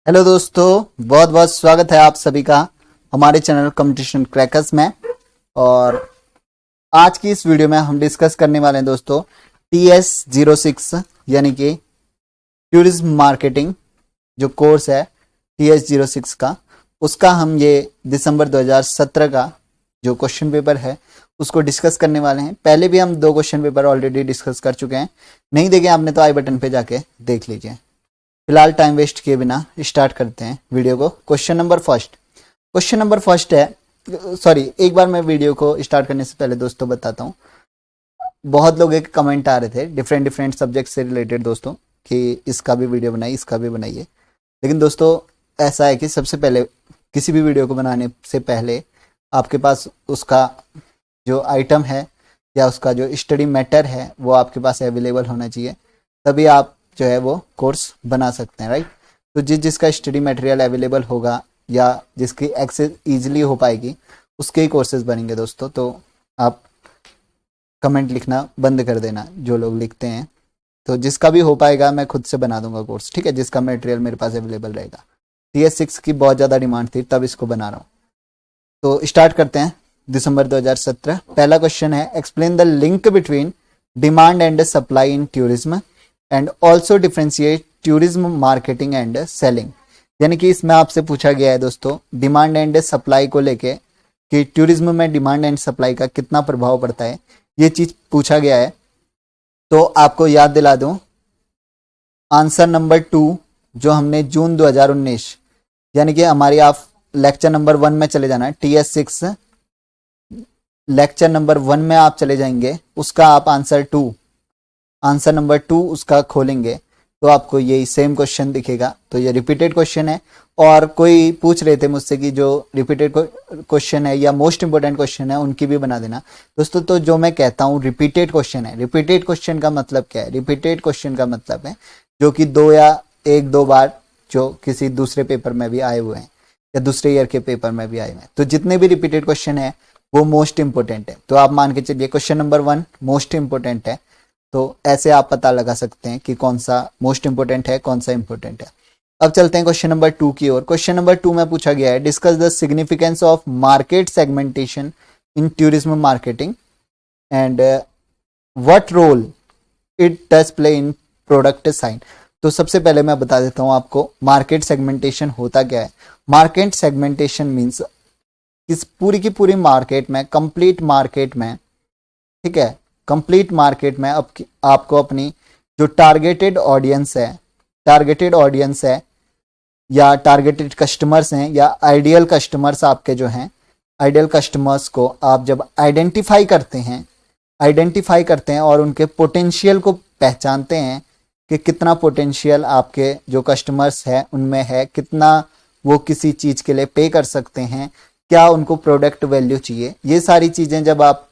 Hello दोस्तों, बहुत बहुत स्वागत है आप सभी का हमारे चैनल कंपटीशन क्रैकर्स में। और आज की इस वीडियो में हम डिस्कस करने वाले हैं दोस्तों TS06 यानी कि टूरिज्म मार्केटिंग जो कोर्स है TS06 का, उसका हम ये दिसंबर 2017 का जो क्वेश्चन पेपर है उसको डिस्कस करने वाले हैं। पहले भी हम 2 क्वेश्चन पेपर ऑलरेडी डिस्कस कर चुके हैं, नहीं देखे आपने तो आई बटन पे जाके देख लीजिए। फिलहाल टाइम वेस्ट किए बिना स्टार्ट करते हैं वीडियो को। क्वेश्चन नंबर फर्स्ट है, सॉरी, एक बार मैं वीडियो को स्टार्ट करने से पहले दोस्तों बताता हूँ, बहुत लोग एक कमेंट आ रहे थे डिफरेंट सब्जेक्ट से रिलेटेड दोस्तों कि इसका भी वीडियो बनाइए, इसका भी बनाइए। लेकिन दोस्तों ऐसा है कि सबसे पहले किसी भी वीडियो को बनाने से पहले आपके पास उसका जो आइटम है या उसका जो स्टडी मैटर है वो आपके पास अवेलेबल होना चाहिए, तभी आप जो है वो कोर्स बना सकते हैं, राइट। तो जिसका स्टडी मटेरियल अवेलेबल होगा या जिसकी एक्सेस इजीली हो पाएगी उसके ही कोर्सेज बनेंगे दोस्तों। तो आप कमेंट लिखना बंद कर देना जो लोग लिखते हैं, तो जिसका भी हो पाएगा मैं खुद से बना दूंगा कोर्स, ठीक है, जिसका मटेरियल मेरे पास अवेलेबल रहेगा। TS6 की बहुत ज़्यादा डिमांड थी तब इसको बना रहा हूँ। तो स्टार्ट करते हैं। दिसंबर 2017 पहला क्वेश्चन है, explain the link between demand and supply in tourism and also differentiate tourism marketing and selling. यानी कि इसमें आपसे पूछा गया है दोस्तों डिमांड एंड सप्लाई को लेके कि टूरिज्म में डिमांड एंड सप्लाई का कितना प्रभाव पड़ता है, ये चीज पूछा गया है। तो आपको याद दिला दूं, आंसर नंबर 2 जो हमने जून 2019 यानी कि हमारी आप लेक्चर नंबर 1 में चले जाना है, TS6 लेक्चर नंबर 1 में आप चले जाएंगे, उसका आप आंसर नंबर 2 उसका खोलेंगे तो आपको यही सेम क्वेश्चन दिखेगा। तो ये रिपीटेड क्वेश्चन है। और कोई पूछ रहे थे मुझसे कि जो रिपीटेड क्वेश्चन है या मोस्ट इंपोर्टेंट क्वेश्चन है उनकी भी बना देना दोस्तों। तो जो मैं कहता हूँ रिपीटेड क्वेश्चन है, रिपीटेड क्वेश्चन का मतलब क्या है? रिपीटेड क्वेश्चन का मतलब है जो कि 2 या 1-2 बार जो किसी दूसरे पेपर में भी आए हुए हैं या दूसरे ईयर के पेपर में भी आए हुए हैं। तो जितने भी रिपीटेड क्वेश्चन है वो मोस्ट इंपोर्टेंट है। तो आप मान के चलिए क्वेश्चन नंबर 1 मोस्ट इंपोर्टेंट है, तो ऐसे आप पता लगा सकते हैं कि कौन सा मोस्ट इंपोर्टेंट है, कौन सा इंपोर्टेंट है। अब चलते हैं क्वेश्चन नंबर 2 की ओर। क्वेश्चन नंबर 2 में पूछा गया है, discuss the significance of market segmentation in tourism marketing and what role it does play in product sign. तो सबसे पहले मैं बता देता हूं आपको मार्केट सेगमेंटेशन होता क्या है। मार्केट सेगमेंटेशन मीन्स इस पूरी की पूरी मार्केट में, कंप्लीट मार्केट में, ठीक है, कंप्लीट मार्केट में आपको अपनी जो टारगेटेड ऑडियंस है या टारगेटेड कस्टमर्स हैं या आइडियल कस्टमर्स आपके जो हैं, आइडियल कस्टमर्स को आप जब आइडेंटिफाई करते हैं और उनके पोटेंशियल को पहचानते हैं कि कितना पोटेंशियल आपके जो कस्टमर्स हैं उनमें है, कितना वो किसी चीज़ के लिए पे कर सकते हैं, क्या उनको प्रोडक्ट वैल्यू चाहिए, ये सारी चीज़ें जब आप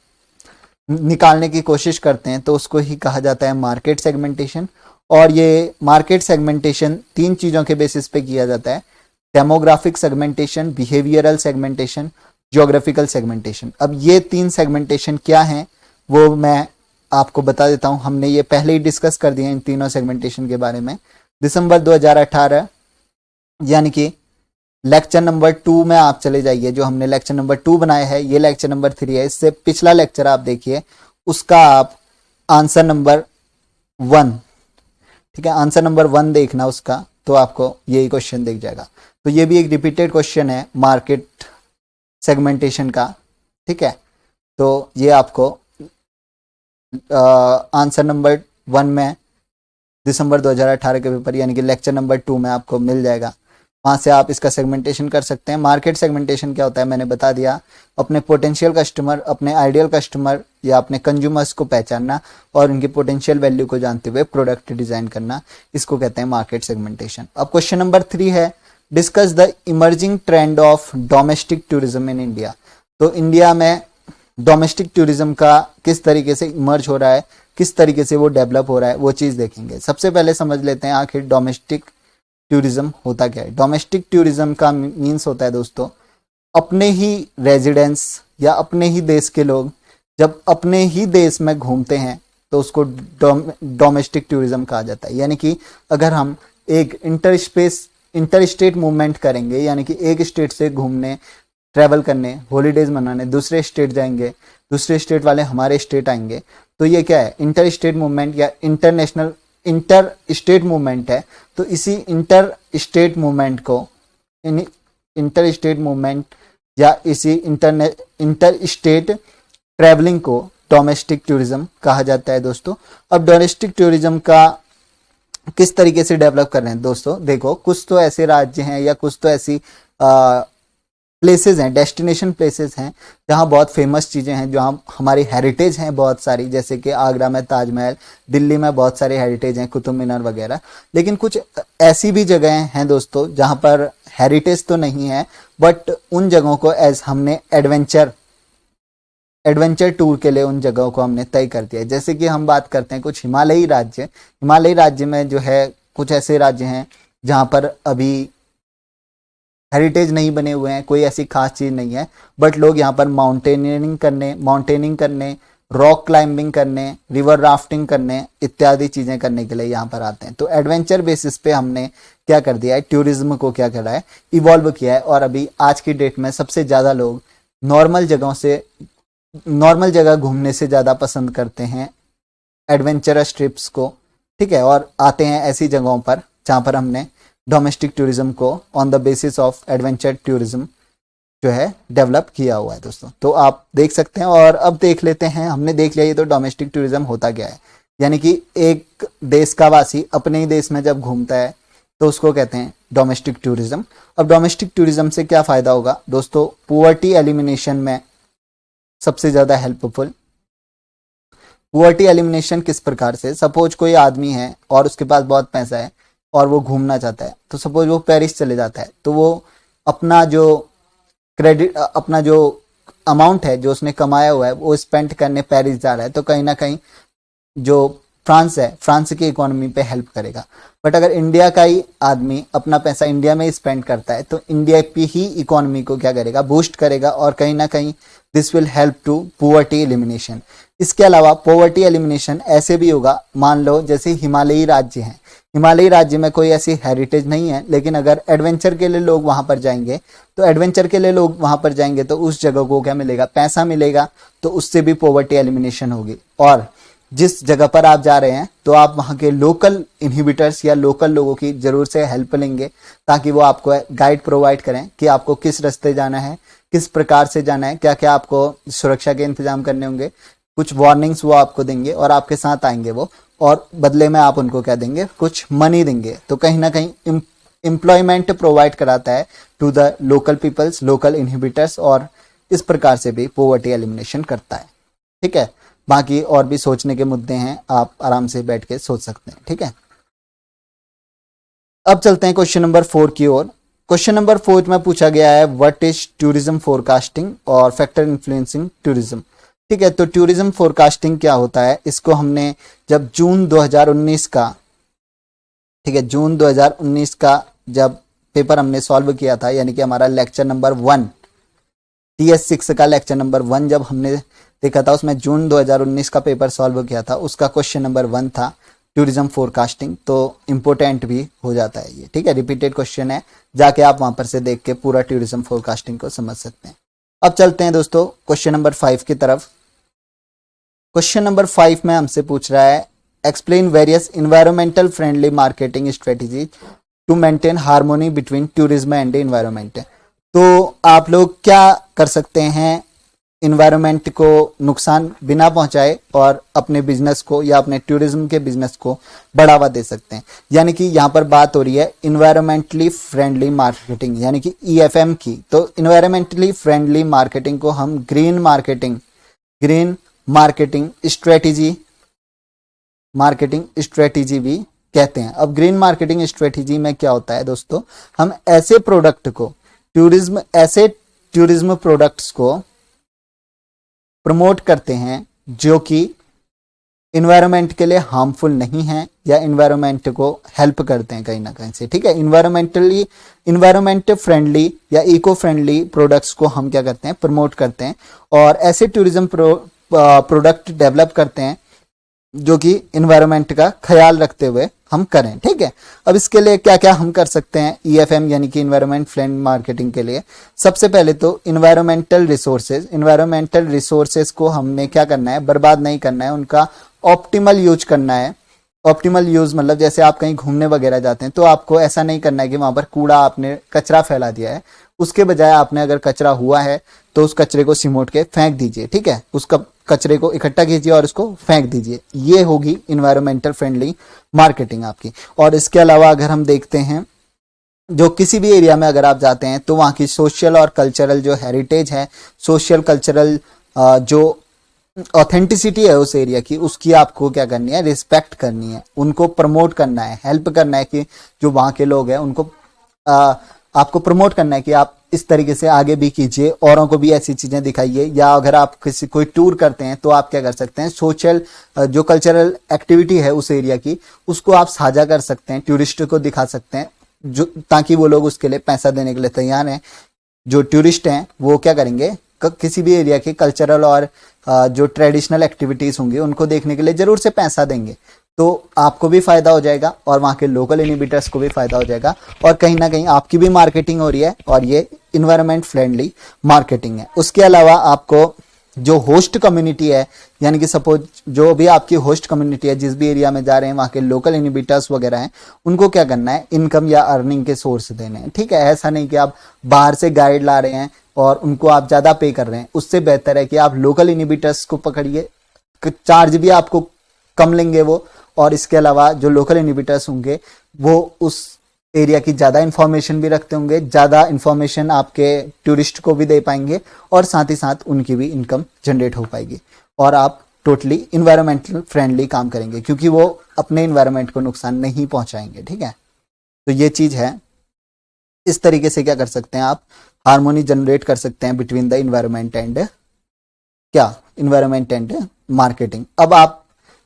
निकालने की कोशिश करते हैं तो उसको ही कहा जाता है मार्केट सेगमेंटेशन। और ये मार्केट सेगमेंटेशन 3 चीज़ों के बेसिस पे किया जाता है, demographic segmentation, behavioural segmentation, geographical segmentation. अब ये 3 सेगमेंटेशन क्या हैं वो मैं आपको बता देता हूं। हमने ये पहले ही डिस्कस कर दिया इन तीनों सेगमेंटेशन के बारे में दिसंबर 2018 यानी कि लेक्चर नंबर 2 में आप चले जाइए। जो हमने लेक्चर नंबर 2 बनाया है ये लेक्चर नंबर 3 है, इससे पिछला लेक्चर आप देखिए, उसका आप आंसर नंबर 1, ठीक है, आंसर नंबर 1 देखना उसका, तो आपको यही क्वेश्चन दिख जाएगा। तो ये भी एक रिपीटेड क्वेश्चन है मार्केट सेगमेंटेशन का, ठीक है। तो ये आपको आंसर नंबर 1 में दिसंबर 2018 के पेपर यानी कि लेक्चर नंबर 2 में आपको मिल जाएगा, वहाँ से आप इसका सेगमेंटेशन कर सकते हैं। मार्केट सेगमेंटेशन क्या होता है मैंने बता दिया, अपने पोटेंशियल कस्टमर, अपने आइडियल कस्टमर या अपने कंज्यूमर्स को पहचानना और उनकी पोटेंशियल वैल्यू को जानते हुए प्रोडक्ट डिजाइन करना, इसको कहते हैं मार्केट सेगमेंटेशन। अब क्वेश्चन नंबर 3 है, discuss the emerging trend of domestic tourism in India. तो इंडिया में डोमेस्टिक टूरिज्म का किस तरीके से इमर्ज हो रहा है, किस तरीके से वो डेवलप हो रहा है, वो चीज़ देखेंगे। सबसे पहले समझ लेते हैं आखिर डोमेस्टिक टूरिज्म होता क्या है। डोमेस्टिक टूरिज्म का मीन्स होता है दोस्तों, अपने ही रेजिडेंस या अपने ही देश के लोग जब अपने ही देश में घूमते हैं तो उसको डोमेस्टिक टूरिज्म कहा जाता है। यानी कि अगर हम एक इंटर स्टेट मूवमेंट करेंगे, यानी कि एक स्टेट से घूमने, ट्रैवल करने, हॉलीडेज मनाने दूसरे स्टेट जाएंगे, दूसरे स्टेट वाले हमारे स्टेट आएंगे, तो ये क्या है, इंटर स्टेट मूवमेंट या इंटर स्टेट मूवमेंट है। तो इसी इंटर स्टेट मूवमेंट को, इंटर स्टेट मूवमेंट या इसी इंटर स्टेट ट्रैवलिंग को डोमेस्टिक टूरिज्म कहा जाता है दोस्तों। अब डोमेस्टिक टूरिज्म का किस तरीके से डेवलप कर रहे हैं दोस्तों, देखो कुछ तो ऐसे राज्य हैं या कुछ तो ऐसी प्लेसेस हैं, डेस्टिनेशन प्लेसेस हैं जहां बहुत फेमस चीजें हैं, जहां हमारी हेरिटेज हैं बहुत सारी, जैसे कि आगरा में ताजमहल, दिल्ली में बहुत सारी हेरिटेज हैं, कुतुब मीनार वगैरह। लेकिन कुछ ऐसी भी जगहें हैं दोस्तों जहां पर हेरिटेज तो नहीं है, बट उन जगहों को एज हमने एडवेंचर टूर के लिए उन जगहों को हमने तय कर दिया है। जैसे कि हम बात करते हैं कुछ हिमालयी राज्य में जो है कुछ ऐसे राज्य हैं जहां पर अभी हेरिटेज नहीं बने हुए हैं, कोई ऐसी खास चीज नहीं है, बट लोग यहाँ पर माउंटेनिंग करने, रॉक क्लाइंबिंग करने, रिवर राफ्टिंग करने इत्यादि चीजें करने के लिए यहाँ पर आते हैं। तो एडवेंचर बेसिस पे हमने क्या कर दिया है, टूरिज्म को क्या करा है, इवॉल्व किया है। और अभी आज की डेट में सबसे ज्यादा लोग नॉर्मल जगह घूमने से ज्यादा पसंद करते हैं एडवेंचरस ट्रिप्स को, ठीक है, और आते हैं ऐसी जगहों पर जहां पर हमने डोमेस्टिक टूरिज्म को on the basis of adventure tourism जो है डेवलप किया हुआ है दोस्तों। तो आप देख सकते हैं। और अब देख लेते हैं, हमने देख लिया ये तो डोमेस्टिक टूरिज्म होता क्या है, यानी कि एक देश का वासी अपने ही देश में जब घूमता है तो उसको कहते हैं डोमेस्टिक टूरिज्म। अब डोमेस्टिक टूरिज्म से क्या फायदा होगा दोस्तों, पुअर्टी एलिमिनेशन में सबसे ज्यादा हेल्पफुल। पुअर्टी एलिमिनेशन किस प्रकार से, सपोज कोई आदमी है और उसके पास बहुत पैसा है और वो घूमना चाहता है, तो सपोज वो पेरिस चले जाता है, तो वो अपना जो अमाउंट है जो उसने कमाया हुआ है वो स्पेंड करने पेरिस जा रहा है, तो कहीं ना कहीं जो फ्रांस की इकोनॉमी पे हेल्प करेगा। बट अगर इंडिया का ही आदमी अपना पैसा इंडिया में स्पेंड करता है तो इंडिया की ही इकोनॉमी को क्या करेगा, बूस्ट करेगा, और कहीं ना कहीं this will help to poverty elimination. इसके अलावा पॉवर्टी एलिमिनेशन ऐसे भी होगा, मान लो जैसे हिमालयी राज्य हैं, हिमालयी राज्य में कोई ऐसी हेरिटेज नहीं है, लेकिन अगर एडवेंचर के लिए लोग वहां पर जाएंगे तो उस जगह को क्या मिलेगा, पैसा मिलेगा, तो उससे भी पॉवर्टी एलिमिनेशन होगी। और जिस जगह पर आप जा रहे हैं तो आप वहां के लोकल इनहिबिटर्स या लोकल लोगों की जरूर से हेल्प लेंगे, ताकि वो आपको गाइड प्रोवाइड करें कि आपको किस रास्ते जाना है, किस प्रकार से जाना है, क्या क्या आपको सुरक्षा के इंतजाम करने होंगे, कुछ वार्निंग्स वो आपको देंगे और आपके साथ आएंगे वो, और बदले में आप उनको क्या देंगे, कुछ मनी देंगे। तो कहीं ना कहीं एम्प्लॉयमेंट प्रोवाइड कराता है to the local peoples, local inhibitors, और इस प्रकार से भी पॉवर्टी एलिमिनेशन करता है। ठीक है, बाकी और भी सोचने के मुद्दे हैं, आप आराम से बैठ के सोच सकते हैं। ठीक है, अब चलते हैं क्वेश्चन नंबर 4 की ओर। क्वेश्चन नंबर 4 में पूछा गया है व्हाट इज टूरिज्म फोरकास्टिंग और फैक्टर इन्फ्लुएंसिंग टूरिज्म। ठीक है, तो टूरिज्म फोरकास्टिंग क्या होता है, इसको हमने जब जून 2019 का, ठीक है, जून 2019 का जब पेपर हमने सॉल्व किया था, यानी कि हमारा लेक्चर नंबर 1 TS6 का लेक्चर नंबर 1 जब हमने देखा था, उसमें जून 2019 का पेपर सॉल्व किया था, उसका क्वेश्चन नंबर 1 था टूरिज्म फोरकास्टिंग। तो इंपोर्टेंट भी हो जाता है ये, ठीक है, रिपीटेड क्वेश्चन है, जाके आप वहां पर से देख के पूरा टूरिज्म फोरकास्टिंग को समझ सकते हैं। अब चलते हैं दोस्तों क्वेश्चन नंबर 5 की तरफ। क्वेश्चन नंबर 5 में हमसे पूछ रहा है explain various environmental friendly marketing strategy to maintain harmony between tourism and environment. तो आप लोग क्या कर सकते हैं, इन्वायरमेंट को नुकसान बिना पहुंचाए और अपने बिजनेस को या अपने टूरिज्म के बिजनेस को बढ़ावा दे सकते हैं। यानी कि यहाँ पर बात हो रही है इन्वायरमेंटली फ्रेंडली मार्केटिंग, यानी कि EFM की। तो इन्वायरमेंटली फ्रेंडली मार्केटिंग को हम ग्रीन मार्केटिंग स्ट्रेटेजी भी कहते हैं। अब ग्रीन मार्केटिंग स्ट्रेटेजी में क्या होता है दोस्तों, हम ऐसे प्रोडक्ट को टूरिज्म प्रोडक्ट्स को प्रमोट करते हैं जो कि इन्वायरमेंट के लिए हार्मफुल नहीं है या इन्वायरमेंट को हेल्प करते हैं कहीं ना कहीं से। ठीक है, इन्वायरमेंट फ्रेंडली या इको फ्रेंडली प्रोडक्ट्स को हम क्या करते हैं, प्रमोट करते हैं, और ऐसे टूरिज्म प्रोडक्ट डेवलप करते हैं जो कि इन्वायरमेंट का ख्याल रखते हुए हम करें। ठीक है, अब इसके लिए क्या क्या हम कर सकते हैं EFM यानी कि इन्वायरमेंट फ्रेंडली मार्केटिंग के लिए। सबसे पहले तो इन्वायरमेंटल रिसोर्सेज को हमने क्या करना है, बर्बाद नहीं करना है, उनका ऑप्टिमल यूज करना है। ऑप्टिमल यूज मतलब जैसे आप कहीं घूमने वगैरह जाते हैं तो आपको ऐसा नहीं करना है कि वहां पर कूड़ा आपने कचरा फैला दिया है, उसके बजाय आपने अगर कचरा हुआ है तो उस कचरे को सिमोट के फेंक दीजिए। ठीक है, उसका कचरे को इकट्ठा कीजिए और उसको फेंक दीजिए। ये होगी इन्वायरमेंटल फ्रेंडली मार्केटिंग आपकी। और इसके अलावा अगर हम देखते हैं, जो किसी भी एरिया में अगर आप जाते हैं तो वहाँ की सोशल और कल्चरल जो हेरिटेज है, सोशल कल्चरल जो ऑथेंटिसिटी है उस एरिया की, उसकी आपको क्या करनी है, रिस्पेक्ट करनी है, उनको प्रमोट करना है, हेल्प करना है कि जो वहाँ के लोग हैं उनको आपको प्रमोट करना है कि आप इस तरीके से आगे भी कीजिए, औरों को भी ऐसी चीजें दिखाइए। या अगर आप किसी कोई टूर करते हैं तो आप क्या कर सकते हैं, सोशल जो कल्चरल एक्टिविटी है उस एरिया की, उसको आप साझा कर सकते हैं, टूरिस्ट को दिखा सकते हैं, जो ताकि वो लोग उसके लिए पैसा देने के लिए तैयार हैं। जो टूरिस्ट हैं वो क्या करेंगे, किसी भी एरिया के कल्चरल और जो ट्रेडिशनल एक्टिविटीज होंगी उनको देखने के लिए जरूर से पैसा देंगे। तो आपको भी फायदा हो जाएगा और वहां के लोकल इनिबिटर्स को भी फायदा हो जाएगा, और कहीं ना कहीं आपकी भी मार्केटिंग हो रही है और ये इन्वायरमेंट फ्रेंडली मार्केटिंग है। उसके अलावा आपको जो होस्ट कम्युनिटी है, यानी कि सपोज जो भी आपकी होस्ट कम्युनिटी है, जिस भी एरिया में जा रहे हैं वहां के लोकल इनिबिटर्स वगैरह हैं, उनको क्या करना है, इनकम या अर्निंग के सोर्स देने हैं। ठीक है, ऐसा नहीं कि आप बाहर से गाइड ला रहे हैं और उनको आप ज्यादा पे कर रहे हैं। उससे बेहतर है कि आप लोकल इनिबिटर्स को पकड़िए, चार्ज भी आपको कम लेंगे वो, और इसके अलावा जो लोकल इनिबिटर्स होंगे वो उस एरिया की ज्यादा इंफॉर्मेशन भी रखते होंगे, ज्यादा इंफॉर्मेशन आपके टूरिस्ट को भी दे पाएंगे, और साथ ही साथ उनकी भी इनकम जनरेट हो पाएगी, और आप टोटली इन्वायरमेंटल फ्रेंडली काम करेंगे क्योंकि वो अपने इन्वायरमेंट को नुकसान नहीं पहुंचाएंगे। ठीक है, तो ये चीज है। इस तरीके से क्या कर सकते हैं आप, हार्मोनी जनरेट कर सकते हैं between the environment and marketing. अब आप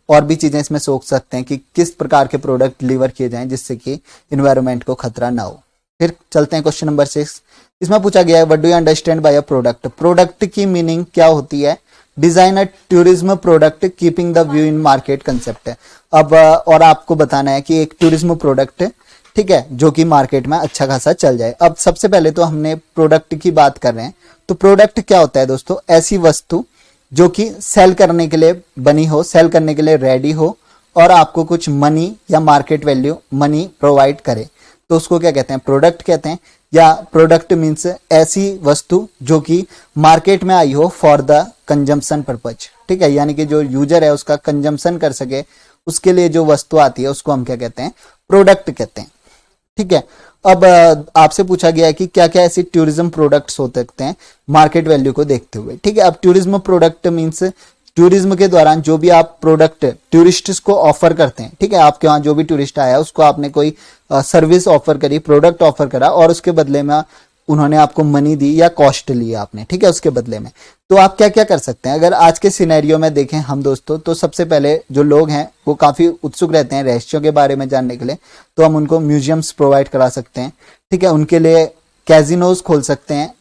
और भी चीजें इसमें सोच सकते हैं कि किस प्रकार के प्रोडक्ट डिलीवर किए जाएं जिससे कि इन्वायरमेंट को खतरा ना हो। फिर चलते हैं क्वेश्चन नंबर 6। इसमें पूछा गया है, what do you understand by a product. Product की मीनिंग क्या होती है, design a tourism product keeping the view in market concept है। अब और आपको बताना है कि एक टूरिज्म प्रोडक्ट, ठीक है, जो कि मार्केट में अच्छा खासा चल जाए। अब सबसे पहले तो हमने प्रोडक्ट की बात कर रहे हैं, तो प्रोडक्ट क्या होता है दोस्तों, ऐसी वस्तु जो कि सेल करने के लिए बनी हो, सेल करने के लिए रेडी हो, और आपको कुछ मनी या मार्केट वैल्यू मनी प्रोवाइड करे, तो उसको क्या कहते हैं, प्रोडक्ट कहते हैं। या प्रोडक्ट मीन्स ऐसी वस्तु जो कि मार्केट में आई हो फॉर द कंजम्पशन पर्पज। ठीक है, यानी कि जो यूजर है उसका कंजम्पशन कर सके, उसके लिए जो वस्तु आती है उसको हम क्या कहते हैं, प्रोडक्ट कहते हैं। ठीक है, अब आपसे पूछा गया है कि क्या क्या ऐसे टूरिज्म प्रोडक्ट्स हो सकते हैं मार्केट वैल्यू को देखते हुए। ठीक है, अब टूरिज्म प्रोडक्ट मींस टूरिज्म के दौरान जो भी आप प्रोडक्ट टूरिस्ट्स को ऑफर करते हैं। ठीक है, आपके वहां जो भी टूरिस्ट आया उसको आपने कोई सर्विस ऑफर करी, प्रोडक्ट ऑफर करा, और उसके बदले में उन्होंने आपको मनी दी या कॉस्ट ली आपने, ठीक है, उसके बदले में। तो आप क्या क्या कर सकते हैं, अगर आज के सिनेरियो में देखें हम दोस्तों, तो सबसे पहले जो लोग हैं वो काफी उत्सुक रहते हैं रहस्यों के बारे में जानने के लिए, तो हम उनको म्यूजियम्स प्रोवाइड करा सकते हैं। ठीक है, उनके लिए कैजिनोज खोल सकते हैं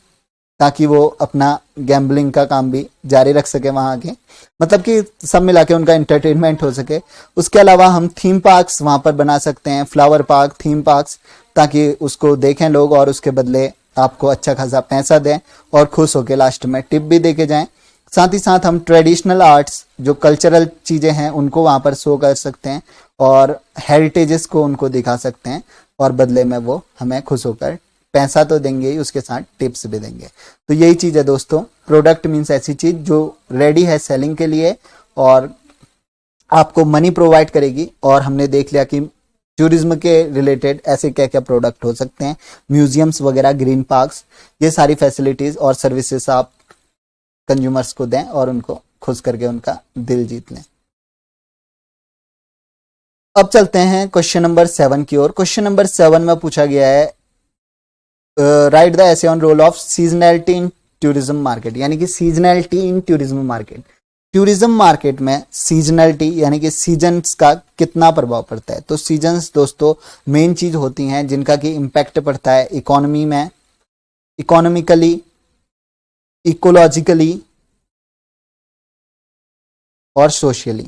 ताकि वो अपना गैम्बलिंग का काम भी जारी रख सके वहां आगे, मतलब कि सब मिला के उनका एंटरटेनमेंट हो सके। उसके अलावा हम थीम पार्क्स वहां पर बना सकते हैं, फ्लावर पार्क, थीम पार्क्स, ताकि उसको देखें लोग और उसके बदले आपको अच्छा खासा पैसा दें और खुश होकर लास्ट में टिप भी देके जाएं। साथ ही साथ हम ट्रेडिशनल आर्ट्स, जो कल्चरल चीजें हैं, उनको वहां पर शो कर सकते हैं और हेरिटेजेस को उनको दिखा सकते हैं, और बदले में वो हमें खुश होकर पैसा तो देंगे ही, उसके साथ टिप्स भी देंगे। तो यही चीज है दोस्तों, प्रोडक्ट मीन्स ऐसी चीज जो रेडी है सेलिंग के लिए और आपको मनी प्रोवाइड करेगी। और हमने देख लिया कि टूरिज्म के रिलेटेड ऐसे क्या क्या प्रोडक्ट हो सकते हैं, म्यूजियम्स वगैरह, ग्रीन पार्क्स, ये सारी फैसिलिटीज और सर्विसेज आप कंज्यूमर्स को दें और उनको खुश करके उनका दिल जीत लें। अब चलते हैं क्वेश्चन नंबर 7 की ओर। क्वेश्चन नंबर 7 में पूछा गया है, right the essay on roll of seasonality in tourism market, यानी कि सीजनैलिटी इन टूरिज्म मार्केट। टूरिज्म मार्केट में सीजनलिटी यानी कि सीजन्स का कितना प्रभाव पड़ता है। तो सीजन्स दोस्तों मेन चीज होती हैं जिनका कि इम्पैक्ट पड़ता है इकोनॉमी में, इकोनॉमिकली, इकोलॉजिकली और सोशली।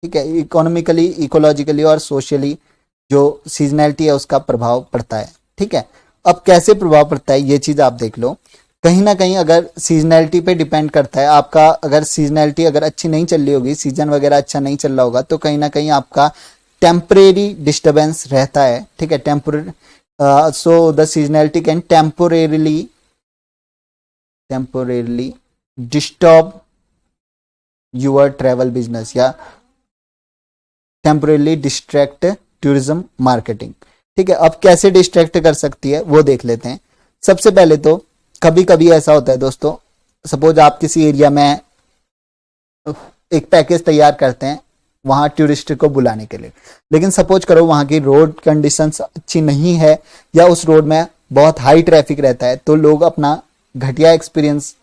ठीक है, इकोनॉमिकली, इकोलॉजिकली और सोशली जो सीजनैलिटी है उसका प्रभाव पड़ता है। ठीक है, अब कैसे प्रभाव पड़ता है ये चीज आप देख लो। कहीं ना कहीं अगर सीजनैलिटी पे डिपेंड करता है आपका, अगर सीजनैलिटी अगर अच्छी नहीं चल रही होगी, सीजन वगैरह अच्छा नहीं चल रहा होगा, तो कहीं ना कहीं आपका टेम्परेरी डिस्टर्बेंस रहता है। ठीक है, temporary, so the seasonality can temporarily disturb your travel business या टेम्पोरेरली डिस्ट्रैक्ट टूरिज्म मार्केटिंग। ठीक है, अब कैसे डिस्ट्रैक्ट कर सकती है वो देख लेते हैं। सबसे पहले तो कभी कभी ऐसा होता है दोस्तों, सपोज आप किसी एरिया में एक पैकेज तैयार करते हैं वहां टूरिस्ट को बुलाने के लिए, लेकिन सपोज करो वहां की रोड कंडीशंस अच्छी नहीं है या उस रोड में बहुत हाई ट्रैफिक रहता है, तो लोग अपना घटिया एक्सपीरियंस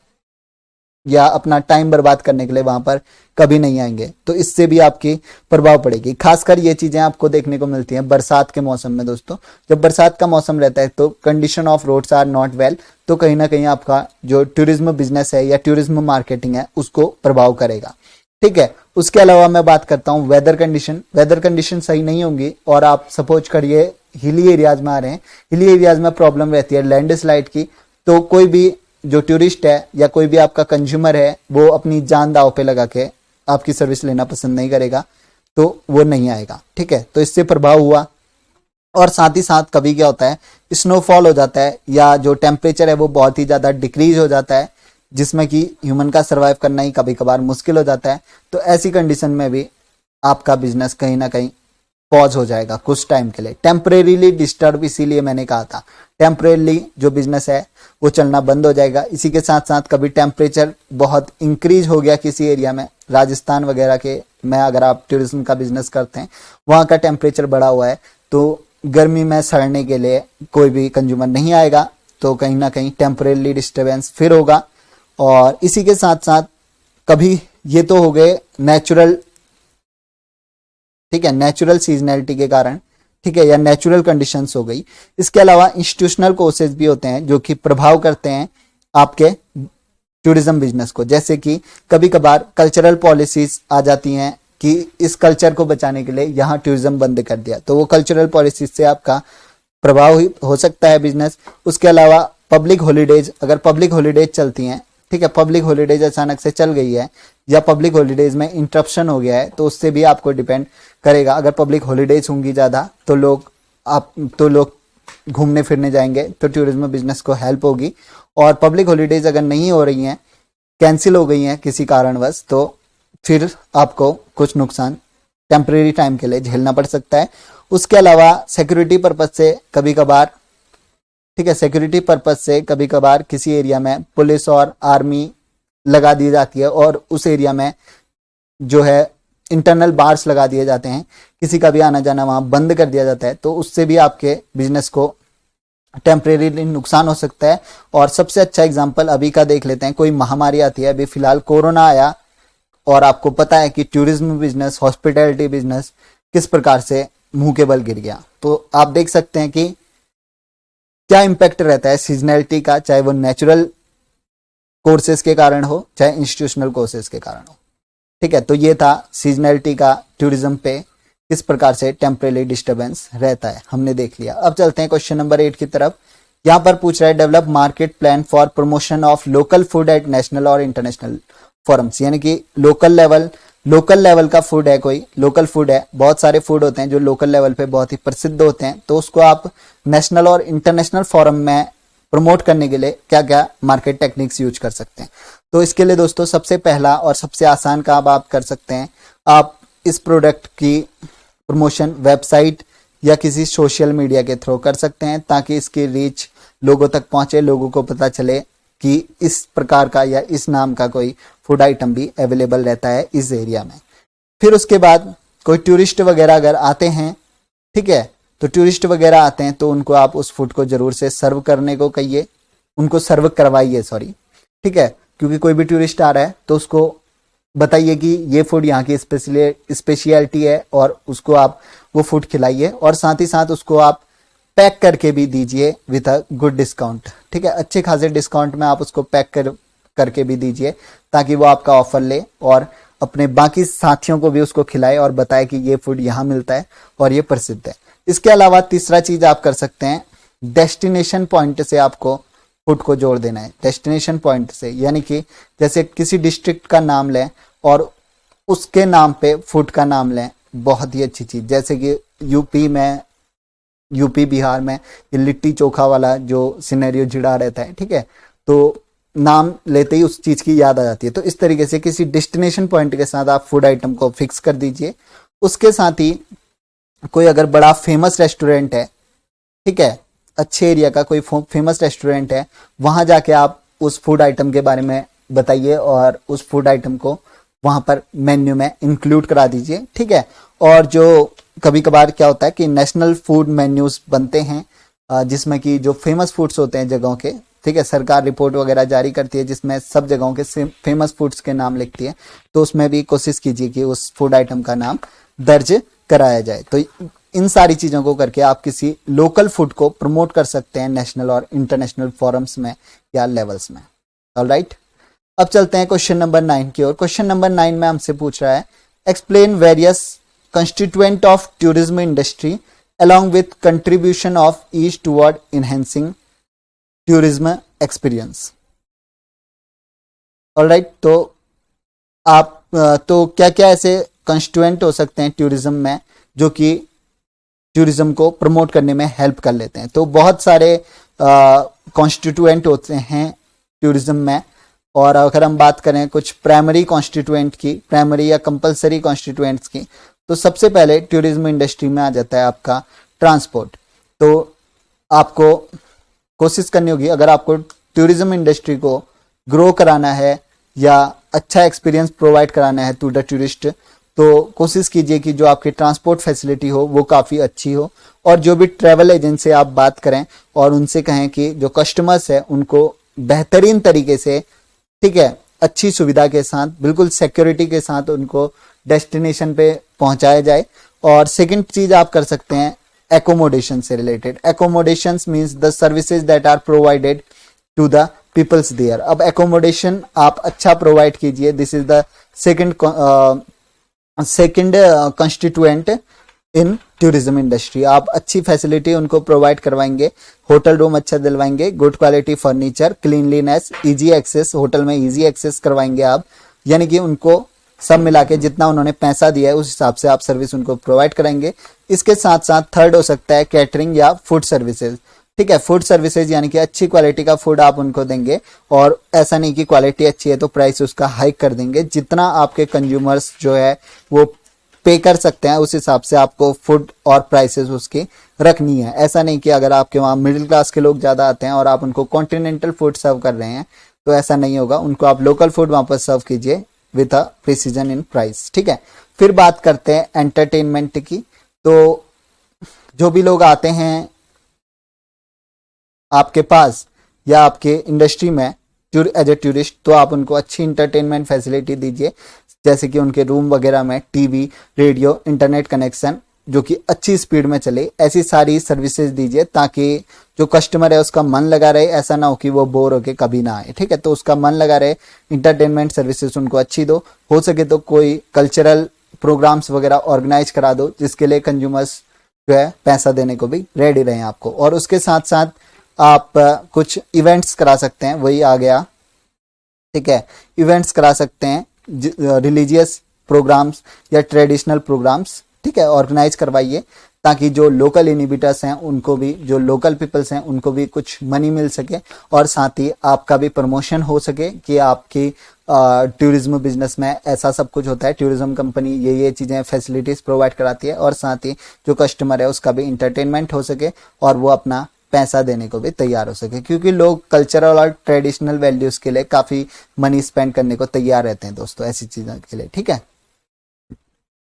या अपना टाइम बर्बाद करने के लिए वहां पर कभी नहीं आएंगे। तो इससे भी आपकी प्रभाव पड़ेगी। खासकर ये चीजें आपको देखने को मिलती हैं बरसात के मौसम में दोस्तों। जब बरसात का मौसम रहता है तो condition of roads are not well, तो कहीं ना कहीं आपका जो टूरिज्म बिजनेस है या टूरिज्म मार्केटिंग है उसको प्रभाव करेगा। ठीक है, उसके अलावा मैं बात करता हूँ वेदर कंडीशन सही नहीं होंगी और आप सपोज करिए हिली एरियाज में आ रहे हैं, हिली एरियाज में प्रॉब्लम रहती है लैंडस्लाइड की, तो कोई भी जो टूरिस्ट है या कोई भी आपका कंज्यूमर है वो अपनी जान दांव पे लगा के आपकी सर्विस लेना पसंद नहीं करेगा, तो वो नहीं आएगा। ठीक है, तो इससे प्रभाव हुआ। और साथ ही साथ कभी क्या होता है, स्नोफॉल हो जाता है या जो टेम्परेचर है वो बहुत ही ज्यादा डिक्रीज हो जाता है, जिसमें कि ह्यूमन का सर्वाइव करना ही कभी कभार मुश्किल हो जाता है। तो ऐसी कंडीशन में भी आपका बिजनेस कहीं ना कहीं पॉज हो जाएगा कुछ टाइम के लिए, टेम्परेरीली डिस्टर्ब। इसीलिए मैंने कहा था टेम्परेरीली जो बिजनेस है वो चलना बंद हो जाएगा। इसी के साथ साथ कभी टेम्परेचर बहुत इंक्रीज हो गया किसी एरिया में, राजस्थान वगैरह के में अगर आप टूरिज्म का बिजनेस करते हैं, वहां का टेम्परेचर बढ़ा हुआ है, तो गर्मी में सड़ने के लिए कोई भी कंज्यूमर नहीं आएगा, तो कहीं ना कहीं टेम्परेरीली डिस्टर्बेंस फिर होगा। और इसी के साथ साथ कभी ये तो हो गए नेचुरल, ठीक है, नेचुरल सीजनैलिटी के कारण, ठीक है, या नेचुरल कंडीशंस हो गई। इसके अलावा इंस्टीट्यूशनल कोर्सेज भी होते हैं जो कि प्रभाव करते हैं आपके टूरिज्म बिजनेस को। जैसे कि कभी कभार कल्चरल पॉलिसीज आ जाती हैं कि इस कल्चर को बचाने के लिए यहाँ टूरिज्म बंद कर दिया, तो वो कल्चरल पॉलिसीज से आपका प्रभाव हो सकता है बिजनेस। उसके अलावा पब्लिक हॉलीडेज, अगर पब्लिक हॉलीडेज चलती हैं, ठीक है, पब्लिक हॉलीडेज अचानक से चल गई है या पब्लिक हॉलीडेज में इंटरप्शन हो गया है, तो उससे भी आपको डिपेंड करेगा। अगर पब्लिक हॉलीडेज होंगी ज्यादा तो लोग घूमने फिरने जाएंगे, तो टूरिज्म बिजनेस को हेल्प होगी। और पब्लिक हॉलीडेज अगर नहीं हो रही हैं, कैंसिल हो गई हैं किसी कारणवश, तो फिर आपको कुछ नुकसान टेम्परेरी टाइम के लिए झेलना पड़ सकता है। उसके अलावा सिक्योरिटी पर्पज से कभी कभार, ठीक है, सिक्योरिटी पर्पज से कभी कभार किसी एरिया में पुलिस और आर्मी लगा दी जाती है और उस एरिया में जो है इंटरनल बार्स लगा दिए जाते हैं, किसी का भी आना जाना वहां बंद कर दिया जाता है, तो उससे भी आपके बिजनेस को टेम्परेरी नुकसान हो सकता है। और सबसे अच्छा एग्जांपल अभी का देख लेते हैं, कोई महामारी आती है, अभी फिलहाल कोरोना आया और आपको पता है कि टूरिज्म बिजनेस, हॉस्पिटैलिटी बिजनेस किस प्रकार से मुंह के बल गिर गया। तो आप देख सकते हैं कि क्या इंपैक्ट रहता है सीजनैलिटी का, चाहे वो नेचुरल कोर्सेज के कारण हो चाहे इंस्टीट्यूशनल कोर्सेज के कारण हो। ठीक है, तो ये था सीजनैलिटी का टूरिज्म पे किस प्रकार से टेम्परेरी डिस्टर्बेंस रहता है, हमने देख लिया। अब चलते हैं क्वेश्चन नंबर 8 की तरफ। यहां पर पूछ रहा है develop market plan for promotion of local food at national और इंटरनेशनल फोरम्स, यानी कि लोकल लेवल का फूड है, कोई लोकल फूड है, बहुत सारे फूड होते हैं जो लोकल लेवल पे बहुत ही प्रसिद्ध होते हैं, तो उसको आप नेशनल और इंटरनेशनल फोरम में प्रमोट करने के लिए क्या क्या मार्केट टेक्निक्स यूज कर सकते हैं। तो इसके लिए दोस्तों सबसे पहला और सबसे आसान काम आप कर सकते हैं, आप इस प्रोडक्ट की प्रमोशन वेबसाइट या किसी सोशल मीडिया के थ्रू कर सकते हैं, ताकि इसकी रीच लोगों तक पहुंचे, लोगों को पता चले कि इस प्रकार का या इस नाम का कोई फूड आइटम भी अवेलेबल रहता है इस एरिया में। फिर उसके बाद कोई टूरिस्ट वगैरह अगर आते हैं, ठीक है, तो टूरिस्ट वगैरह आते हैं तो उनको आप उस फूड को जरूर से सर्व करने को कहिए, उनको सर्व करवाइए, सॉरी, ठीक है, क्योंकि कोई भी टूरिस्ट आ रहा है तो उसको बताइए कि ये फूड यहाँ की स्पेशलिटी है और उसको आप वो फूड खिलाइए, और साथ ही साथ उसको आप पैक करके भी दीजिए विथ अ गुड डिस्काउंट। ठीक है, अच्छे खासे डिस्काउंट में आप उसको पैक करके भी दीजिए, ताकि वो आपका ऑफर ले और अपने बाकी साथियों को भी उसको खिलाए और बताए कि ये फूड यहाँ मिलता है और ये प्रसिद्ध है। इसके अलावा तीसरा चीज आप कर सकते हैं, डेस्टिनेशन पॉइंट से आपको फूड को जोड़ देना है। डेस्टिनेशन पॉइंट से यानी कि जैसे किसी डिस्ट्रिक्ट का नाम लें और उसके नाम पे फूड का नाम लें, बहुत ही अच्छी चीज। जैसे कि यूपी बिहार में ये लिट्टी चोखा वाला जो सिनेरियो जिड़ा रहता है, ठीक है, तो नाम लेते ही उस चीज की याद आ जाती है। तो इस तरीके से किसी डेस्टिनेशन पॉइंट के साथ आप फूड आइटम को फिक्स कर दीजिए। उसके साथ ही कोई अगर बड़ा फेमस रेस्टोरेंट है, ठीक है, अच्छे एरिया का कोई फेमस रेस्टोरेंट है, वहां जाके आप उस फूड आइटम के बारे में बताइए और उस फूड आइटम को वहां पर मेन्यू में इंक्लूड करा दीजिए, ठीक है। और जो कभी कभार क्या होता है कि नेशनल फूड मेन्यूज बनते हैं, जिसमें कि जो फेमस फूड्स होते हैं जगहों के, ठीक है, सरकार रिपोर्ट वगैरह जारी करती है जिसमें सब जगहों के फेमस फूड्स के नाम लिखती है, तो उसमें भी कोशिश कीजिए कि उस फूड आइटम का नाम दर्ज कराया जाए। तो इन सारी चीजों को करके आप किसी लोकल फूड को प्रमोट कर सकते हैं नेशनल और इंटरनेशनल फोरम्स में या लेवल्स में। ऑलराइट, अब चलते हैं क्वेश्चन नंबर 9 की ओर। क्वेश्चन नंबर 9 में हमसे पूछ रहा है, explain various constituent of tourism industry along with contribution of each toward enhancing tourism experience। Alright, तो आप तो क्या क्या ऐसे कंस्टिट्यूएंट हो सकते हैं टूरिज्म में जो कि टूरिज्म को प्रमोट करने में हेल्प कर लेते हैं। तो बहुत सारे कॉन्स्टिट्यूएंट होते हैं टूरिज्म में, और अगर हम बात करें कुछ प्राइमरी कॉन्स्टिट्यूएंट की, प्राइमरी या कंपलसरी कॉन्स्टिट्यूएंट्स की, तो सबसे पहले टूरिज्म इंडस्ट्री में आ जाता है आपका ट्रांसपोर्ट। तो आपको कोशिश करनी होगी, अगर आपको टूरिज्म इंडस्ट्री को ग्रो कराना है या अच्छा एक्सपीरियंस प्रोवाइड कराना है टू द टूरिस्ट, तो कोशिश कीजिए कि जो आपकी ट्रांसपोर्ट फैसिलिटी हो वो काफ़ी अच्छी हो। और जो भी ट्रैवल एजेंट से आप बात करें और उनसे कहें कि जो कस्टमर्स है उनको बेहतरीन तरीके से, ठीक है, अच्छी सुविधा के साथ, बिल्कुल सिक्योरिटी के साथ उनको डेस्टिनेशन पे पहुंचाया जाए। और सेकंड चीज आप कर सकते हैं एकोमोडेशन से related. Accommodation means the services that are provided to the peoples there. अब एकोमोडेशन आप अच्छा प्रोवाइड कीजिए, this is the second constituent in tourism industry. आप अच्छी फैसिलिटी उनको प्रोवाइड करवाएंगे, होटल रूम अच्छा दिलवाएंगे, good quality furniture, cleanliness, easy access, hotel में इजी एक्सेस करवाएंगे आप, यानी कि उनको सब मिला के जितना उन्होंने पैसा दिया है उस हिसाब से आप सर्विस उनको प्रोवाइड कराएंगे। इसके साथ साथ थर्ड हो सकता है कैटरिंग या फूड सर्विसेज, ठीक है। फूड सर्विसेज यानी कि अच्छी क्वालिटी का फूड आप उनको देंगे, और ऐसा नहीं कि क्वालिटी अच्छी है तो प्राइस उसका हाइक कर देंगे। जितना आपके कंज्यूमर्स जो है वो पे कर सकते हैं उस हिसाब से आपको फूड और प्राइसेस उसकी रखनी है। ऐसा नहीं कि अगर आपके वहाँ मिडिल क्लास के लोग ज्यादा आते हैं और आप उनको कॉन्टिनेंटल फूड सर्व कर रहे हैं तो ऐसा नहीं होगा, उनको आप लोकल फूड वहां पर सर्व कीजिए with a precision in price, ठीक है। फिर बात करते हैं एंटरटेनमेंट की। तो जो भी लोग आते हैं आपके पास या आपके इंडस्ट्री में एज ए टूरिस्ट, तो आप उनको अच्छी इंटरटेनमेंट फैसिलिटी दीजिए, जैसे कि उनके रूम वगैरह में टीवी, रेडियो, इंटरनेट कनेक्शन जो कि अच्छी स्पीड में चले, ऐसी सारी सर्विसेज दीजिए ताकि जो कस्टमर है उसका मन लगा रहे। ऐसा ना हो कि वो बोर होके कभी ना आए, ठीक है। तो उसका मन लगा रहे, इंटरटेनमेंट सर्विसेज उनको अच्छी दो। हो सके तो कोई कल्चरल प्रोग्राम्स वगैरह ऑर्गेनाइज करा दो जिसके लिए कंज्यूमर्स जो है पैसा देने को भी रेडी रहे आपको। और उसके साथ साथ आप कुछ इवेंट्स करा सकते हैं, वही आ गया, ठीक है, इवेंट्स करा सकते हैं, रिलीजियस प्रोग्राम्स या ट्रेडिशनल प्रोग्राम्स, ठीक है, ऑर्गेनाइज करवाइए ताकि जो लोकल इनिबिटर्स हैं उनको भी, जो लोकल पीपल्स हैं उनको भी कुछ मनी मिल सके, और साथ ही आपका भी प्रमोशन हो सके कि आपकी टूरिज्म बिजनेस में ऐसा सब कुछ होता है, टूरिज्म कंपनी ये चीजें फैसिलिटीज प्रोवाइड कराती है, और साथ ही जो कस्टमर है उसका भी इंटरटेनमेंट हो सके और वो अपना पैसा देने को भी तैयार हो सके, क्योंकि लोग कल्चरल और ट्रेडिशनल वैल्यूज के लिए काफी मनी स्पेंड करने को तैयार रहते हैं दोस्तों, ऐसी चीजों के लिए, ठीक है।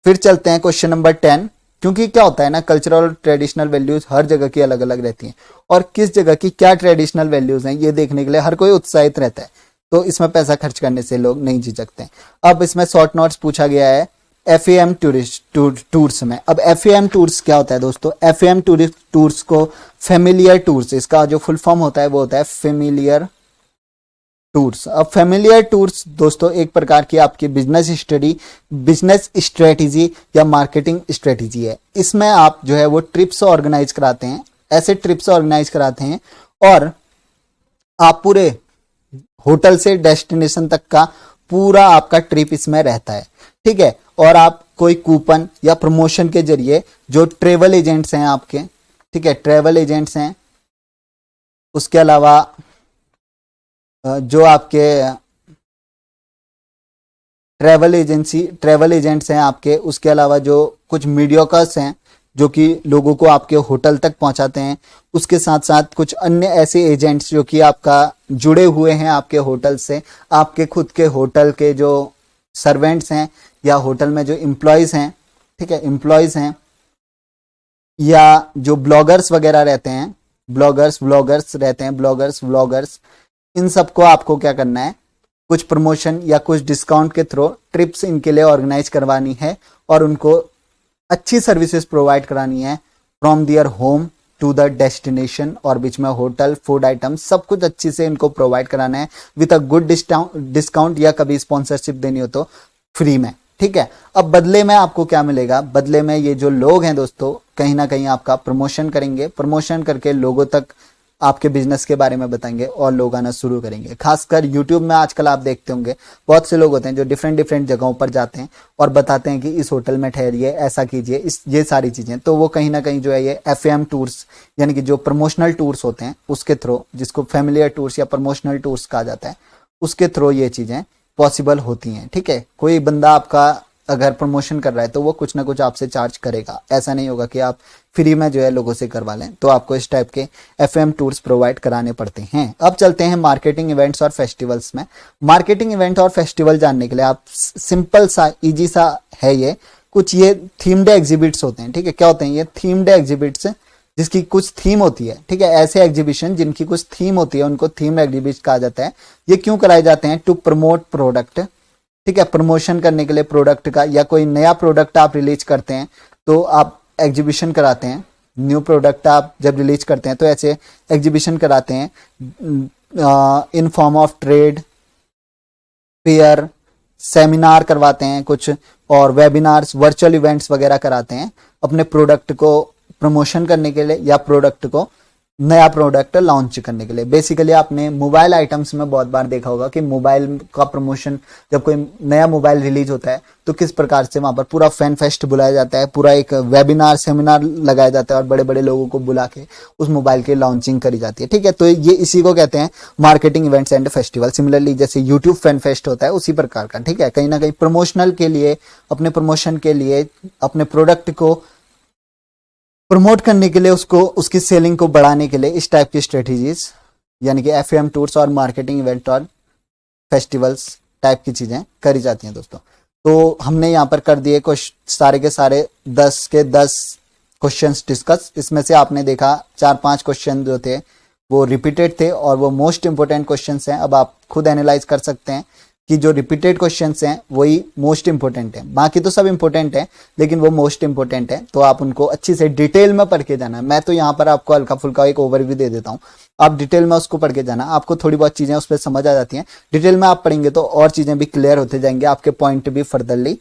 फिर चलते हैं क्वेश्चन नंबर 10। क्योंकि क्या होता है ना, कल्चरल और ट्रेडिशनल वैल्यूज हर जगह की अलग अलग रहती हैं, और किस जगह की क्या ट्रेडिशनल वैल्यूज हैं ये देखने के लिए हर कोई उत्साहित रहता है, तो इसमें पैसा खर्च करने से लोग नहीं झिझकते। अब इसमें शॉर्ट नोट्स पूछा गया है FAM टूर्स में। अब FAM टूर्स क्या होता है दोस्तों? FAM टूर्स को फेमिलियर टूर्स, इसका जो फुल फॉर्म होता है वो होता है फेमिलियर टूर्स। अब फेमिलियर टूर्स दोस्तों एक प्रकार की आपकी बिजनेस स्टडी, बिजनेस स्ट्रेटेजी या मार्केटिंग स्ट्रेटेजी है। इसमें आप जो है वो ट्रिप्स ऑर्गेनाइज कराते हैं, ऐसे ट्रिप्स ऑर्गेनाइज कराते हैं और आप पूरे होटल से डेस्टिनेशन तक का पूरा आपका ट्रिप इसमें रहता है, ठीक है। और आप कोई कूपन या प्रमोशन के जरिए जो ट्रेवल एजेंट्स हैं आपके, ठीक है, ट्रेवल एजेंट्स हैं, उसके अलावा जो आपके ट्रेवल एजेंट्स हैं आपके, उसके अलावा जो कुछ मीडियोकर्स हैं जो कि लोगों को आपके होटल तक पहुंचाते हैं, उसके साथ साथ कुछ अन्य ऐसे एजेंट्स जो कि आपका जुड़े हुए हैं आपके होटल से, आपके खुद के होटल के जो सर्वेंट्स हैं या होटल में जो एम्प्लॉयज हैं, ठीक है, एम्प्लॉयज हैं, या जो ब्लॉगर्स वगैरह रहते हैं, ब्लॉगर्स रहते हैं, ब्लॉगर्स, इन सबको आपको क्या करना है, कुछ प्रमोशन या कुछ डिस्काउंट के थ्रू ट्रिप्स इनके लिए ऑर्गेनाइज करवानी है और उनको अच्छी सर्विसेज प्रोवाइड करानी है from their home to the destination, और बीच में होटल, फूड आइटम्स, सब कुछ अच्छी से इनको प्रोवाइड कराना है विद अ गुड डिस्काउंट, या कभी स्पॉन्सरशिप देनी हो तो फ्री में, ठीक है। अब बदले में आपको क्या मिलेगा, बदले में ये जो लोग हैं दोस्तों कहीं ना कहीं आपका प्रमोशन करेंगे, प्रमोशन करके लोगों तक आपके बिजनेस के बारे में बताएंगे और लोग आना शुरू करेंगे। खासकर यूट्यूब में आजकल आप देखते होंगे बहुत से लोग होते हैं जो डिफरेंट जगहों पर जाते हैं और बताते हैं कि इस होटल में ठहरिए, ऐसा कीजिए, इस ये सारी चीजें। तो वो कहीं ना कहीं जो है ये एफएम टूर्स यानी कि जो प्रमोशनल टूर्स होते हैं उसके थ्रू, जिसको फेमिलियर टूर्स या प्रमोशनल टूर्स कहा जाता है, उसके थ्रू ये चीजें पॉसिबल होती हैं, ठीक है। कोई बंदा आपका अगर प्रमोशन कर रहा है तो वो कुछ ना कुछ आपसे चार्ज करेगा, ऐसा नहीं होगा कि आप फ्री में जो है लोगों से करवा लें। तो आपको इस टाइप के एफएम टूर्स प्रोवाइड कराने पड़ते हैं। अब चलते हैं मार्केटिंग इवेंट्स और फेस्टिवल्स में। मार्केटिंग इवेंट और फेस्टिवल जानने के लिए आप सिंपल सा इजी सा है ये, कुछ ये थीम्ड एग्जिबिट्स होते हैं, ठीक है। क्या होते हैं ये थीम्ड एग्जिबिट्स, जिसकी कुछ थीम होती है, ठीक है। ऐसे एग्जीबिशन जिनकी कुछ थीम होती है उनको थीम एग्जीबिशन कहा जाता है। ये क्यों कराए जाते हैं, टू प्रमोट प्रोडक्ट, ठीक है, प्रमोशन करने के लिए प्रोडक्ट का, या कोई नया प्रोडक्ट आप रिलीज करते हैं तो आप एग्जीबिशन कराते हैं। न्यू प्रोडक्ट आप जब रिलीज करते हैं तो ऐसे एग्जीबिशन कराते हैं in form of trade fair, seminar करवाते हैं कुछ, और वेबिनार्स, वर्चुअल इवेंट्स वगैरह कराते हैं अपने प्रोडक्ट को प्रमोशन करने के लिए या प्रोडक्ट को, नया प्रोडक्ट लॉन्च करने के लिए। बेसिकली आपने मोबाइल आइटम्स में बहुत बार देखा होगा कि मोबाइल का प्रमोशन, जब कोई नया मोबाइल रिलीज होता है तो किस प्रकार से वहां पर पूरा फैन फेस्ट बुलाया जाता है, पूरा एक वेबिनार सेमिनार लगाया जाता है और बड़े बड़े लोगों को बुला के उस मोबाइल की लॉन्चिंग करी जाती है, ठीक है। तो ये इसी को कहते हैं marketing events and festival. Similarly जैसे यूट्यूब फैन फेस्ट होता है उसी प्रकार का, ठीक है। कहीं ना कहीं प्रमोशनल के लिए, अपने प्रमोशन के लिए, अपने प्रोडक्ट को प्रमोट करने के लिए, उसको उसकी सेलिंग को बढ़ाने के लिए इस टाइप की स्ट्रेटेजीज यानी कि एफएम टूर्स और मार्केटिंग इवेंट और फेस्टिवल्स टाइप की चीजें करी जाती हैं दोस्तों। तो हमने यहाँ पर कर दिए सारे के सारे 10 के 10 क्वेश्चंस डिस्कस। इसमें से आपने देखा 4-5 क्वेश्चन जो थे वो रिपीटेड थे और वो मोस्ट इंपोर्टेंट क्वेश्चंस हैं। अब आप खुद एनालाइज कर सकते हैं कि जो रिपीटेड क्वेश्चंस हैं वही मोस्ट इंपोर्टेंट है, बाकी तो सब इंपोर्टेंट है लेकिन वो मोस्ट इंपोर्टेंट है। तो आप उनको अच्छी से डिटेल में पढ़ के जाना है। मैं तो यहाँ पर आपको हल्का फुल्का एक ओवरव्यू दे देता हूँ, आप डिटेल में उसको पढ़ के जाना, आपको थोड़ी बहुत चीजें उस पर समझ आ जाती हैं। डिटेल में आप पढ़ेंगे तो और चीजें भी क्लियर होते जाएंगे, आपके पॉइंट भी फर्दरली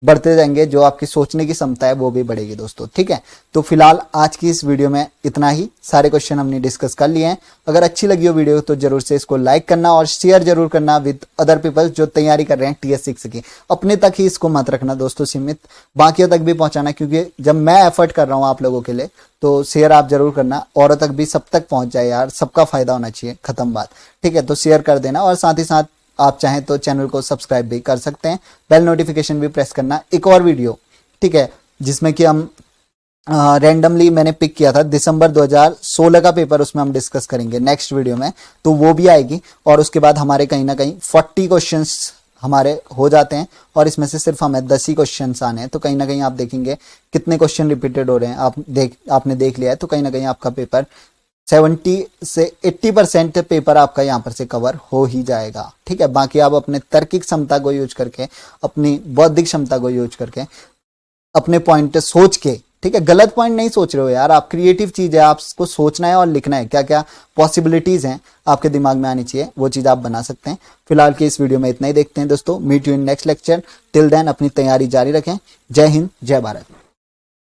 बढ़ते जाएंगे, जो आपकी सोचने की क्षमता है वो भी बढ़ेगी दोस्तों, ठीक है। तो फिलहाल आज की इस वीडियो में इतना ही, सारे क्वेश्चन हमने डिस्कस कर लिए हैं। अगर अच्छी लगी हो वीडियो तो जरूर से इसको लाइक करना और शेयर जरूर करना विद अदर पीपल जो तैयारी कर रहे हैं TS6 की। अपने तक ही इसको मत रखना दोस्तों सीमित, बाकियों तक भी पहुंचाना, क्योंकि जब मैं एफर्ट कर रहा हूं आप लोगों के लिए तो शेयर आप जरूर करना, औरों तक भी सब तक पहुंच जाए यार, सबका फायदा होना चाहिए, खत्म बात, ठीक है। तो शेयर कर देना और साथ ही साथ आप चाहें तो चैनल को सब्सक्राइब भी कर सकते हैं, बेल नोटिफिकेशन भी प्रेस करना। एक और वीडियो, ठीक है, जिसमें कि हम रैंडमली मैंने पिक किया था दिसंबर 2016 का पेपर, उसमें हम डिस्कस करेंगे नेक्स्ट वीडियो में, तो वो भी आएगी। और उसके बाद हमारे कहीं ना कहीं 40 क्वेश्चंस हमारे हो जाते हैं और इसमें से सिर्फ हमें 10 ही क्वेश्चंस आने हैं। तो कहीं ना कहीं आप देखेंगे कितने क्वेश्चन रिपीटेड हो रहे हैं, आपने देख लिया है, तो कहीं ना कहीं आपका पेपर 70 से 80% पेपर आपका यहाँ पर से कवर हो ही जाएगा, ठीक है। बाकी आप अपने तर्किक क्षमता को यूज करके, अपनी बौद्धिक क्षमता को यूज करके, अपने पॉइंट सोच के ठीक है, गलत पॉइंट नहीं सोच रहे हो यार आप, क्रिएटिव चीज है, आपको सोचना है और लिखना है, क्या क्या पॉसिबिलिटीज हैं आपके दिमाग में आनी चाहिए, वो चीज आप बना सकते हैं। फिलहाल के इस वीडियो में इतना ही देखते हैं दोस्तों, meet you in next lecture, till then अपनी तैयारी जारी रखें। जय हिंद, जय भारत।